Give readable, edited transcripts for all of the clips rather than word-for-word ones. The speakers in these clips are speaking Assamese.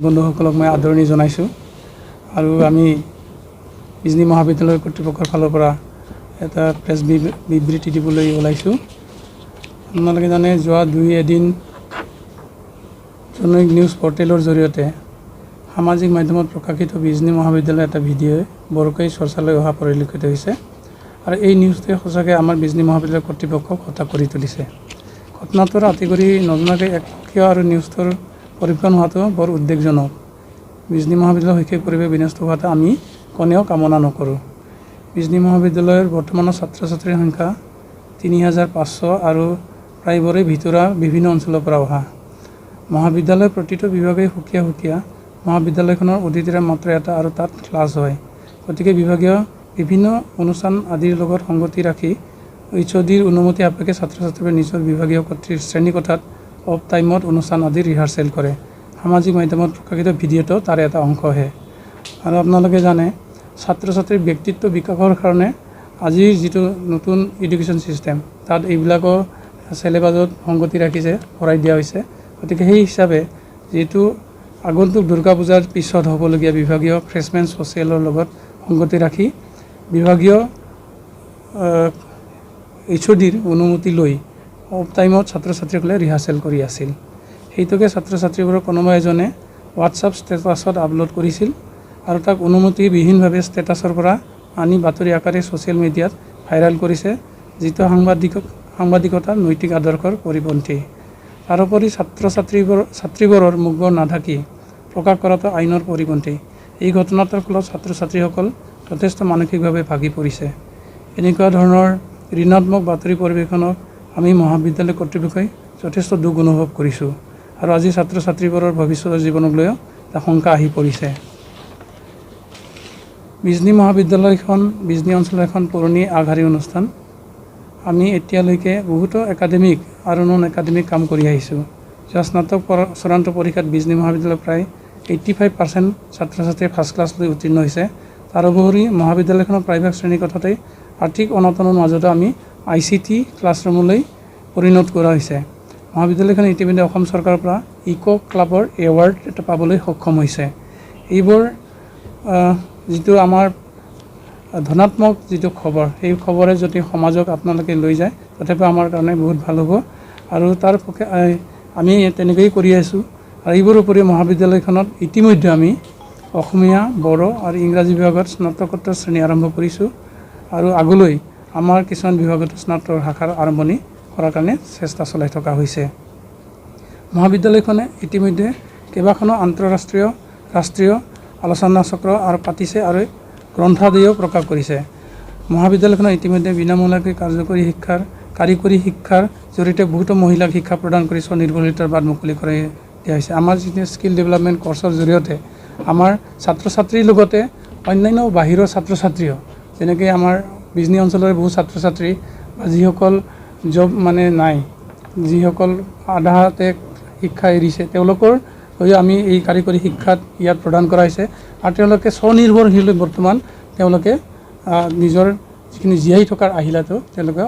বন্ধুসকলক মই আদৰণি জনাইছোঁ আৰু আমি বিজনী মহাবিদ্যালয় কৰ্তৃপক্ষৰ ফালৰ পৰা এটা প্ৰেছ বিবৃতি দিবলৈ ওলাইছোঁ। আপোনালোকে জানে যোৱা 2-1 জনৈক নিউজ পৰ্টেলৰ জৰিয়তে সামাজিক মাধ্যমত প্ৰকাশিত বিজনী মহাবিদ্যালয়ৰ এটা ভিডিঅ' বৰকৈ চৰ্চালৈ অহা পৰিলক্ষিত হৈছে আৰু এই নিউজটোৱে সঁচাকৈ আমাৰ বিজনী মহাবিদ্যালয় কৰ্তৃপক্ষক হতাশ কৰি তুলিছে। ঘটনাটোৰ আঁতি কৰি নজনাকৈ একপক্ষীয় আৰু নিউজটোৰ পৰীক্ষণ হোৱাটো বৰ উদ্বেগজনক। বিজনী মহাবিদ্যালয়ৰ শৈক্ষিক পৰিৱেশ বিনষ্ট হোৱাটো আমি কোনেও কামনা নকৰোঁ। বিজনী মহাবিদ্যালয়ৰ বৰ্তমানৰ ছাত্ৰ ছাত্ৰীৰ সংখ্যা 3500 আৰু প্ৰায়বোৰেই ভিতৰুৱা বিভিন্ন অঞ্চলৰ পৰা অহা। মহাবিদ্যালয়ৰ প্ৰতিটো বিভাগেই সুকীয়া মহাবিদ্যালয়খনৰ অতিথিৰে মাত্ৰ এটা আৰু তাত ক্লাছ হয়। গতিকে বিভাগীয় বিভিন্ন অনুষ্ঠান আদিৰ লগত সংগতি ৰাখি HODৰ অনুমতি সাপেক্ষে ছাত্ৰ ছাত্ৰীবোৰে নিজৰ বিভাগীয় কৰ্তৃৰ শ্ৰেণীকোঠাত অফ টাইমত অনুষ্ঠান আদিৰ ৰিহাৰ্চেল কৰে। সামাজিক মাধ্যমত প্ৰকাশিত ভিডিঅ'টো তাৰে এটা অংশহে। আৰু আপোনালোকে জানে ছাত্ৰ ছাত্ৰীৰ ব্যক্তিত্ব বিকাশৰ কাৰণে আজিৰ যিটো নতুন এডুকেশ্যন ছিষ্টেম তাত এইবিলাকৰ চিলেবাছত সংগতি ৰাখিছে ভৰাই দিয়া হৈছে। গতিকে সেই হিচাপে যিটো আগন্তুক দুৰ্গা পূজাৰ পিছত হ'বলগীয়া বিভাগীয় ফ্ৰেছমেন ছ'চিয়েলৰ লগত সংগতি ৰাখি বিভাগীয় HODৰ অনুমতি লৈ অফ টাইমত ছাত্ৰ ছাত্ৰীসকলে ৰিহাৰ্চেল কৰি আছিল। সেইটোকে ছাত্ৰ ছাত্ৰীবোৰৰ কোনোবা এজনে হোৱাটছআপ ষ্টেটাছত আপলোড কৰিছিল আৰু তাক অনুমতিবিহীনভাৱে ষ্টেটাছৰ পৰা আনি বাতৰি আকাৰে ছ'চিয়েল মিডিয়াত ভাইৰেল কৰিছে, যিটো সাংবাদিকতাৰ নৈতিক আদৰ্শৰ পৰিপন্থী। তাৰোপৰি ছাত্ৰীবোৰৰ মুখবোৰ নাঢাকি প্ৰকাশ কৰাটো আইনৰ পৰিপন্থী। এই ঘটনাটোৰ ফলত ছাত্ৰ ছাত্ৰীসকল যথেষ্ট মানসিকভাৱে ভাগি পৰিছে। এনেকুৱা ধৰণৰ ঋণাত্মক বাতৰি পৰিৱেশনক আমি মহাবিদ্যালয় কৰ্তৃপক্ষই যথেষ্ট দুখ অনুভৱ কৰিছোঁ আৰু আজি ছাত্ৰ ছাত্ৰীবোৰৰ ভৱিষ্যতৰ জীৱনক লৈও এটা শংকা আহি পৰিছে। বিজনী মহাবিদ্যালয়খন বিজনী অঞ্চলৰ এখন পুৰণি আগশাৰী অনুষ্ঠান। আমি এতিয়ালৈকে বহুতো একাডেমিক আৰু নন একাডেমিক কাম কৰি আহিছোঁ। যোৱা স্নাতক চূড়ান্ত পৰীক্ষাত বিজনী মহাবিদ্যালয়ৰ প্ৰায় 85% ছাত্ৰ ছাত্ৰীয়ে ফাৰ্ষ্ট ক্লাছ লৈ উত্তীৰ্ণ হৈছে। তাৰোপৰি মহাবিদ্যালয়খনৰ প্ৰায়ভাগ শ্ৰেণীকোঠাতেই আৰ্থিক অনাটনৰ মাজতো আমি ICT ক্লাছৰুমলৈ পৰিণত কৰা হৈছে। মহাবিদ্যালয়খনে ইতিমধ্যে অসম চৰকাৰৰ পৰা ইক' ক্লাবৰ এৱাৰ্ড এটা পাবলৈ সক্ষম হৈছে। এইবোৰ যিটো আমাৰ ধনাত্মক যিটো খবৰ, সেই খবৰে যদি সমাজক আপোনালোকে লৈ যায় তথাপিও আমাৰ কাৰণে বহুত ভাল হ'ব আৰু তাৰ পক্ষে আমি তেনেকৈয়ে কৰি আছোঁ। আৰু এইবোৰ উপৰিও মহাবিদ্যালয়খনত ইতিমধ্যে আমি অসমীয়া, বড়ো আৰু ইংৰাজী বিভাগত স্নাতকোত্তৰ শ্ৰেণী আৰম্ভ কৰিছোঁ আৰু আগলৈ আমাৰ কিছুমান বিভাগত স্নাতক শাখাৰ আৰম্ভণি কৰাৰ কাৰণে চেষ্টা চলাই থকা হৈছে। মহাবিদ্যালয়খনে ইতিমধ্যে কেইবাখনো আন্তঃৰাষ্ট্ৰীয় ৰাষ্ট্ৰীয় আলোচনা চক্ৰ আৰু পাতিছে আৰু গ্ৰন্থাদিও প্ৰকাশ কৰিছে। মহাবিদ্যালয়খনে ইতিমধ্যে বিনামূলীয়াকৈ কাৰিকৰী শিক্ষাৰ জৰিয়তে বহুতো মহিলাক শিক্ষা প্ৰদান কৰি স্বনিৰ্ভৰশীলতাৰ বাট মুকলি কৰি দিয়া হৈছে। আমাৰ যিটো স্কিল ডেভেলপমেণ্ট কৰ্চৰ জৰিয়তে আমাৰ ছাত্ৰ ছাত্ৰীৰ লগতে অন্যান্য বাহিৰৰ ছাত্ৰ ছাত্ৰীও, যেনেকৈ আমাৰ বিজনী অঞ্চলৰে বহু ছাত্ৰ ছাত্ৰী বা যিসকল জব নাই, যিসকল আধাতে শিক্ষা এৰিছে, তেওঁলোকৰ হৈ আমি এই কাৰিকৰী শিক্ষাত ইয়াত প্ৰদান কৰা হৈছে আৰু তেওঁলোকে স্বনিৰ্ভৰশীল বৰ্তমান তেওঁলোকে নিজৰ যিখিনি জীয়াই থকাৰ আহিলাটো তেওঁলোকে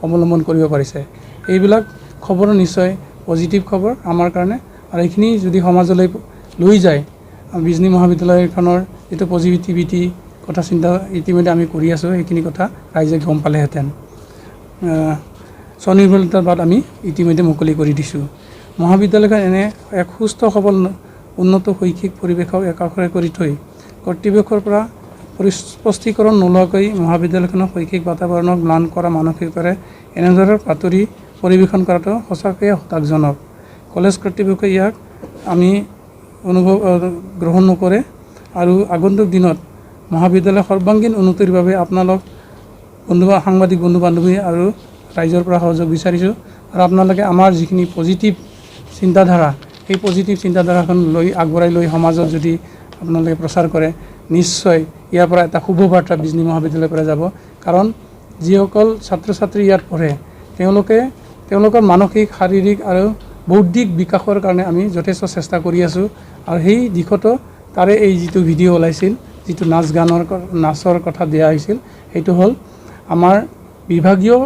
অৱলম্বন কৰিব পাৰিছে। এইবিলাক খবৰ নিশ্চয় পজিটিভ খবৰ আমাৰ কাৰণে আৰু এইখিনি যদি সমাজলৈ লৈ যায় বিজনী মহাবিদ্যালয়খনৰ যিটো পজিটিভিটি কথা চিন্তা ইতিমধ্যে আমি কৰি আছোঁ, এইখিনি কথা ৰাইজে গম পালেহেঁতেন। স্বনিৰ্ভৰশীলতাৰ বাট আমি ইতিমধ্যে মুকলি কৰি দিছোঁ। মহাবিদ্যালয়খন এনে এক সুস্থ সবল উন্নত শৈক্ষিক পৰিৱেশক একাষৰে কৰি থৈ কৰ্তৃপক্ষৰ পৰা স্পষ্টীকৰণ নোলোৱাকৈ মহাবিদ্যালয়খনৰ শৈক্ষিক বাতাবৰণক ম্লান কৰা মানসিকতাৰে এনেধৰণৰ বাতৰি পৰিৱেশন কৰাটো সঁচাকৈয়ে হতাশজনক। কলেজ কৰ্তৃপক্ষই ইয়াক আমি গ্ৰহণ নকৰে আৰু আগন্তুক দিনত মহাবিদ্যালয়ৰ সৰ্বাংগীন উন্নতিৰ বাবে আপোনালোক সাংবাদিক বন্ধু বান্ধৱী আৰু ৰাইজৰ পৰা সহযোগ বিচাৰিছোঁ আৰু আপোনালোকে আমাৰ যিখিনি পজিটিভ চিন্তাধাৰা, সেই পজিটিভ চিন্তাধাৰাখন আগবঢ়াই লৈ সমাজত যদি আপোনালোকে প্ৰচাৰ কৰে নিশ্চয় ইয়াৰ পৰা এটা শুভ বাৰ্তা বিজনী মহাবিদ্যালয়ৰ পৰা যাব। কাৰণ যিসকল ছাত্ৰ ছাত্ৰী ইয়াত পঢ়ে তেওঁলোকৰ মানসিক, শাৰীৰিক আৰু বৌদ্ধিক বিকাশৰ কাৰণে আমি যথেষ্ট চেষ্টা কৰি আছোঁ আৰু সেই দিশতো তাৰে এই যিটো ভিডিঅ' ওলাইছিল, যিটো নাচৰ কথা দিয়া হৈছিল, সেইটো হ'ল আমাৰ বিভাগীয়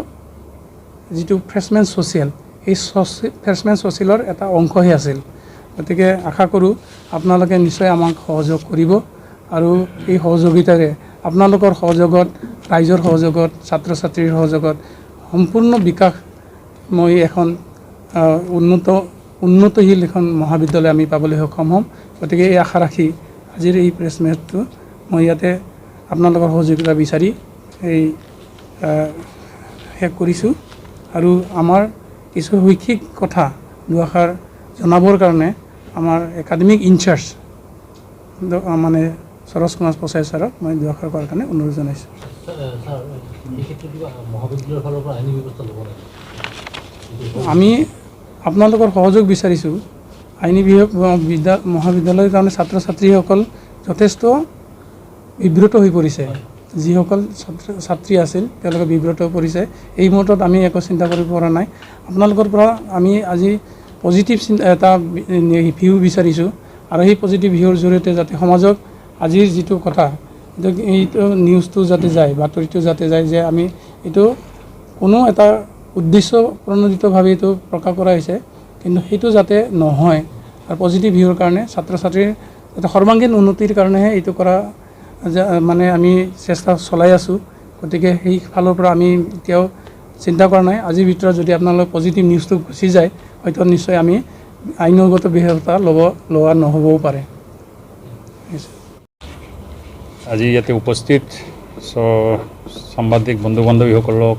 যিটো ফ্ৰেছমেন ছ'চিয়েল, এই ফ্ৰেছমেন ছ'চিয়েলৰ এটা অংশহে আছিল। গতিকে আশা কৰোঁ আপোনালোকে নিশ্চয় আমাক সহযোগ কৰিব আৰু এই সহযোগিতাৰে আপোনালোকৰ সহযোগত ৰাইজৰ সহযোগত ছাত্ৰ ছাত্ৰীৰ সহযোগত সম্পূৰ্ণ বিকাশ মই এখন উন্নতশীল এখন মহাবিদ্যালয় আমি পাবলৈ সক্ষম হ'ম। গতিকে এই আশা ৰাখি আজিৰ এই প্ৰেছ মিটটো মই ইয়াতে আপোনালোকৰ সহযোগিতা বিচাৰি এই শেষ কৰিছোঁ আৰু আমাৰ কিছু শৈক্ষিক কথা দুআষাৰ জনাবৰ কাৰণে আমাৰ একাডেমিক ইনচাৰ্জ মানে সৰজ কুমাৰ পচাই ছাৰক মই দুআষাৰ কোৱাৰ কাৰণে অনুৰোধ জনাইছোঁ। আমি আপোনালোকৰ সহযোগ বিচাৰিছোঁ। আইনী মহাবিদ্যালয়ৰ কাৰণে ছাত্ৰ ছাত্ৰীসকল যথেষ্ট বিব্ৰত হৈ পৰিছে। যিসকল ছাত্ৰী আছিল তেওঁলোকে বিব্ৰত হৈ পৰিছে। এই মুহূৰ্তত আমি একো চিন্তা কৰিব পৰা নাই। আপোনালোকৰ পৰা আমি আজি পজিটিভ এটা ভিউ বিচাৰিছোঁ আৰু সেই পজিটিভ ভিউৰ জৰিয়তে যাতে সমাজক আজিৰ যিটো কথা এইটো নিউজটো যাতে যায়, বাতৰিটো যাতে যায় যে আমি এইটো কোনো এটা উদ্দেশ্য প্ৰণোদিতভাৱে এইটো প্ৰকাশ কৰা হৈছে, কিন্তু সেইটো যাতে নহয় আৰু পজিটিভ ভিউৰ কাৰণে ছাত্ৰ ছাত্ৰীৰ এটা সৰ্বাংগীন উন্নতিৰ কাৰণেহে এইটো কৰা মানে আমি চেষ্টা চলাই আছোঁ। গতিকে সেই ফালৰ পৰা আমি এতিয়াও চিন্তা কৰা নাই। আজিৰ ভিতৰত যদি আপোনালোক পজিটিভ নিউজটো গুচি যায় হয়তো নিশ্চয় আমি আইনগত ব্যৱস্থা লোৱা নহ'বও পাৰে। আজি ইয়াতে উপস্থিত সাংবাদিক বন্ধু বান্ধৱীসকলক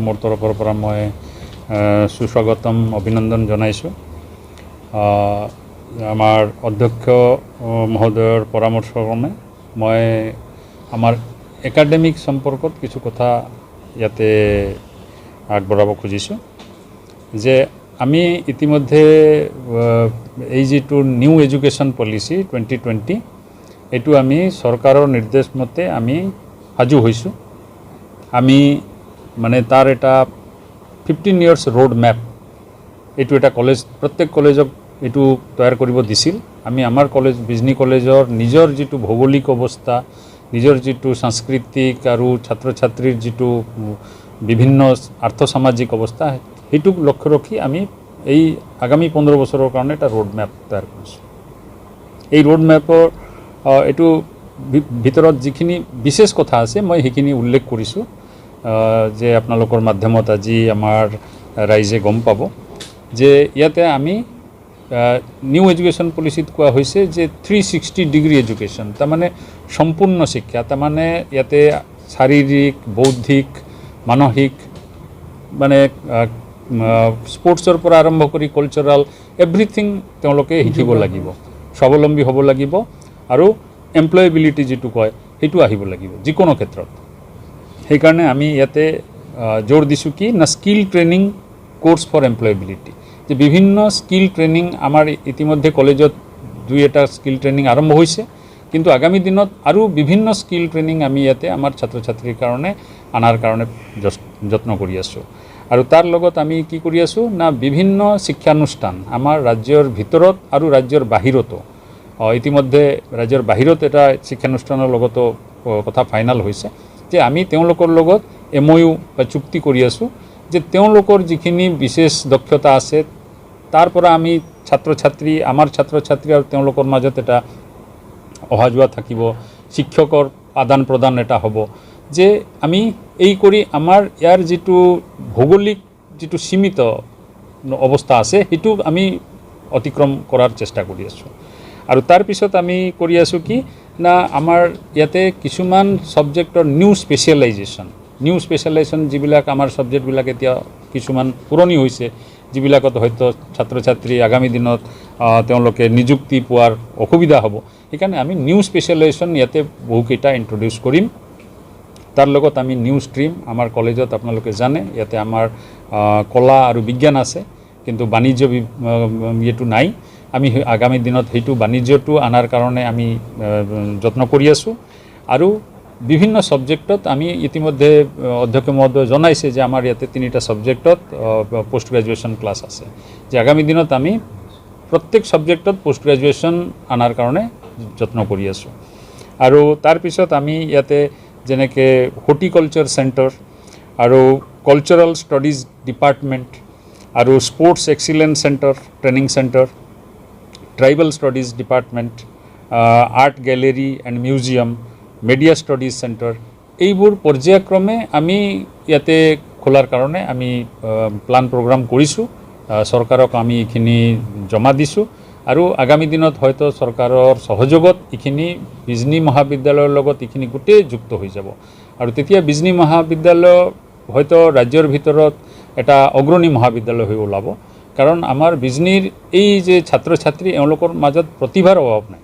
মোৰ তৰফৰ পৰা মই সুস্বাগতম অভিনন্দন জনাইছোঁ। আমাৰ অধ্যক্ষ মহোদয়ৰ পৰামৰ্শক্ৰমে মই আমাৰ একাডেমিক সম্পৰ্কত কিছু কথা ইয়াতে আগবঢ়াব খুজিছোঁ যে আমি ইতিমধ্যে এই যিটো নিউ এডুকেশ্যন পলিচি 2020 এইটো আমি চৰকাৰৰ নিৰ্দেশ মতে আমি সাজু হৈছোঁ। আমি মানে তাৰ এটা 15 years ৰোড মেপ এইটো এটা কলেজ প্ৰত্যেক কলেজক এইটো তৈয়াৰ কৰিব দিছিল। আমি আমাৰ কলেজ বিজনী কলেজৰ নিজৰ যিটো ভৌগোলিক অৱস্থা, নিজৰ যিটো সাংস্কৃতিক আৰু ছাত্ৰ ছাত্ৰীৰ যিটো বিভিন্ন আৰ্থসামাজিক অৱস্থা সেইটোক লক্ষ্য ৰাখি আমি এই আগামী 15 বছৰৰ কাৰণে এটা ৰোড মেপ তৈয়াৰ কৰিছোঁ। এই ৰোড মেপৰ এইটো ভিতৰত যিখিনি বিশেষ কথা আছে মই সেইখিনি উল্লেখ কৰিছোঁ যে আপোনালোকৰ মাধ্যমত আজি আমাৰ ৰাইজে গম পাব যে ইয়াতে আমি নিউ এডুকেশ্যন পলিচিত কোৱা হৈছে যে 360 ডিগ্ৰী এডুকেশ্যন, তাৰমানে সম্পূৰ্ণ শিক্ষা, তাৰমানে ইয়াতে শাৰীৰিক, বৌদ্ধিক, মানসিক মানে স্পৰ্টছৰ পৰা আৰম্ভ কৰি কালচাৰেল এভৰিথিং তেওঁলোকে শিকিব লাগিব, স্বাৱলম্বী হ'ব লাগিব আৰু এমপ্লয়েবিলিটি যিটো কয় সেইটো আহিব লাগিব যিকোনো ক্ষেত্ৰত। সেইকাৰণে আমি ইয়াতে জোৰ দিছোঁ কি না skill training course for employability, যে বিভিন্ন স্কিল ট্ৰেইনিং আমাৰ ইতিমধ্যে কলেজত 2-এটা স্কিল ট্ৰেইনিং আৰম্ভ হৈছে, কিন্তু আগামী দিনত আৰু বিভিন্ন স্কিল ট্ৰেইনিং আমি ইয়াতে আমাৰ ছাত্ৰ ছাত্ৰীৰ কাৰণে আনাৰ কাৰণে যত্ন কৰি আছোঁ। আৰু তাৰ লগত আমি কি কৰি আছোঁ না বিভিন্ন শিক্ষানুষ্ঠান আমাৰ ৰাজ্যৰ ভিতৰত আৰু ৰাজ্যৰ বাহিৰতো, ইতিমধ্যে ৰাজ্যৰ বাহিৰত এটা শিক্ষানুষ্ঠানৰ লগতো কথা ফাইনেল হৈছে যে আমি তেওঁলোকৰ লগত MOU বা চুক্তি কৰি আছোঁ যে তেওঁলোকৰ যিখিনি বিশেষ দক্ষতা আছে তাৰ পৰা আমি আমাৰ ছাত্ৰ ছাত্ৰী আৰু তেওঁলোকৰ মাজত এটা অহা যোৱা থাকিব, শিক্ষকৰ আদান প্ৰদান এটা হ'ব যে আমি এই কৰি আমাৰ ইয়াৰ যিটো ভৌগোলিক যিটো সীমিত অৱস্থা আছে সেইটো আমি অতিক্ৰম কৰাৰ চেষ্টা কৰি আছোঁ। আৰু তাৰপিছত আমি কৰি আছোঁ কি না আমাৰ ইয়াতে কিছুমান ছাবজেক্টৰ নিউ স্পেচিয়েলাইজেশ্যন যিবিলাক আমাৰ ছাবজেক্টবিলাক এতিয়া কিছুমান পুৰণি হৈছে, যিবিলাকত হয়তো ছাত্ৰ ছাত্ৰী আগামী দিনত তেওঁলোকে নিযুক্তি পোৱাৰ অসুবিধা হ'ব। সেইকাৰণে আমি নিউ স্পেচিয়েলাইজেশ্যন ইয়াতে বহুকেইটা ইন্ট্ৰডিউচ কৰিম। তাৰ লগত আমি নিউ ষ্ট্ৰীম আমাৰ কলেজত আপোনালোকে জানে ইয়াতে আমাৰ কলা আৰু বিজ্ঞান আছে, কিন্তু বাণিজ্য ইয়েটো নাই। আমি আগামী দিনত সেইটো বাণিজ্যটো আনাৰ কাৰণে আমি যত্ন কৰি আছোঁ। আৰু বিভিন্ন সাবজেক্টত আমি ইতিমধ্যে অধ্যক্ষ মহোদয় জনাইছে যে আমাৰ ইয়াতে 3টা সাবজেক্টত পোষ্ট গ্ৰেজুৱেশ্যন ক্লাছ আছে, যে আগামী দিনত আমি প্ৰত্যেক সাবজেক্টত পোষ্ট গ্ৰেজুৱেশ্যন আনাৰ কাৰণে যত্ন কৰি আছোঁ। আৰু তাৰপিছত আমি ইয়াতে যেনেকৈ হৰ্টিকালচাৰ চেণ্টাৰ আৰু কালচাৰেল ষ্টাডিজ ডিপাৰ্টমেণ্ট আৰু sports excellence centre, training centre, tribal studies department, art gallery and museum, media studies centre, এইবোৰ পৰ্যায়ক্ৰমে আমি ইয়াতে খোলাৰ কাৰণে আমি প্লান প্ৰগ্ৰাম কৰিছোঁ। চৰকাৰক আমি এইখিনি জমা দিছোঁ আৰু আগামী দিনত হয়তো চৰকাৰৰ সহযোগত এইখিনি বিজনী মহাবিদ্যালয়ৰ লগত এইখিনি গোটেই যুক্ত হৈ যাব আৰু তেতিয়া বিজনী মহাবিদ্যালয় হয়তো ৰাজ্যৰ ভিতৰত এটা অগ্ৰণী মহাবিদ্যালয় হৈ ওলাব। কাৰণ আমাৰ বিজনীৰ এই যে ছাত্ৰ ছাত্ৰী এওঁলোকৰ মাজত প্ৰতিভাৰ অভাৱ নাই,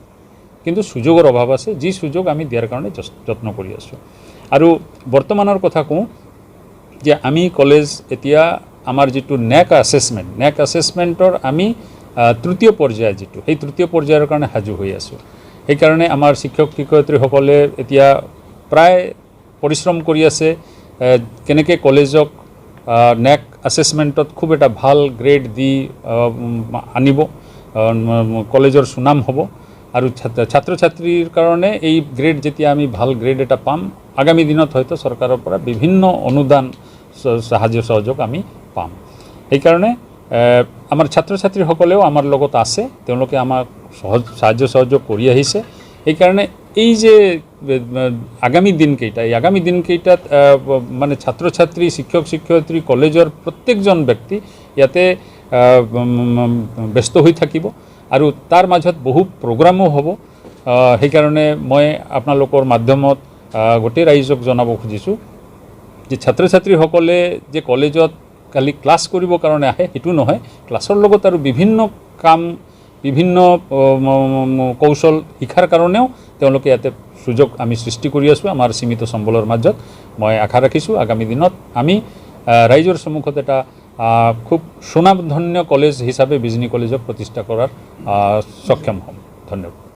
কিন্তু সুযোগৰ অভাৱ আছে, যি সুযোগ আমি দিয়াৰ কাৰণে যত্ন কৰি আছোঁ। আৰু বৰ্তমানৰ কথা কওঁ যে আমি কলেজ এতিয়া আমাৰ যিটো নেক আছেছমেণ্টৰ আমি তৃতীয় পৰ্যায় যিটো সেই তৃতীয় পৰ্যায়ৰ কাৰণে সাজু হৈ আছোঁ। সেইকাৰণে আমাৰ শিক্ষক শিক্ষয়িত্ৰীসকলে এতিয়া প্ৰায় পৰিশ্ৰম কৰি আছে কেনেকৈ কলেজক নেক আছেছমেণ্টত খুব এটা ভাল গ্ৰেড দি আনিব, কলেজৰ সুনাম হ'ব। আৰু ছাত্ৰ ছাত্ৰীৰ কাৰণে এই গ্ৰেড যেতিয়া আমি ভাল গ্ৰেড এটা পাম, আগামী দিনত হয়তো চৰকাৰৰ পৰা বিভিন্ন অনুদান সাহায্য সহযোগ আমি পাম। সেইকাৰণে আমাৰ ছাত্ৰ ছাত্ৰীসকলেও আমাৰ লগত আছে, তেওঁলোকে আমাক সাহায্য সহযোগ কৰি আহিছে। সেইকাৰণে এই যে আগামী দিনকেইটাত মানে ছাত্ৰ ছাত্ৰী, শিক্ষক শিক্ষয়িত্ৰী, কলেজৰ প্ৰত্যেকজন ব্যক্তি ইয়াতে ব্যস্ত হৈ থাকিব আৰু তাৰ মাজত বহু প্ৰগ্ৰামো হ'ব। সেইকাৰণে মই আপোনালোকৰ মাধ্যমত গোটেই ৰাইজক জনাব খুজিছোঁ যে ছাত্ৰ ছাত্ৰীসকলে যে কলেজত খালি ক্লাছ কৰিবৰ কাৰণে আহে সেইটো নহয়, ক্লাছৰ লগত আৰু বিভিন্ন কাম, বিভিন্ন কৌশল শিকাৰ কাৰণেও তেওঁলোকে ইয়াতে সুযোগ আমি সৃষ্টি কৰি আছোঁ আমাৰ সীমিত সম্বলৰ মাজত। মই আশা ৰাখিছোঁ আগামী দিনত আমি ৰাইজৰ সন্মুখত এটা খুব সুনামধন্য কলেজ হিচাপে বিজনী কলেজক প্ৰতিষ্ঠা কৰাৰ সক্ষম হ'ম। ধন্যবাদ।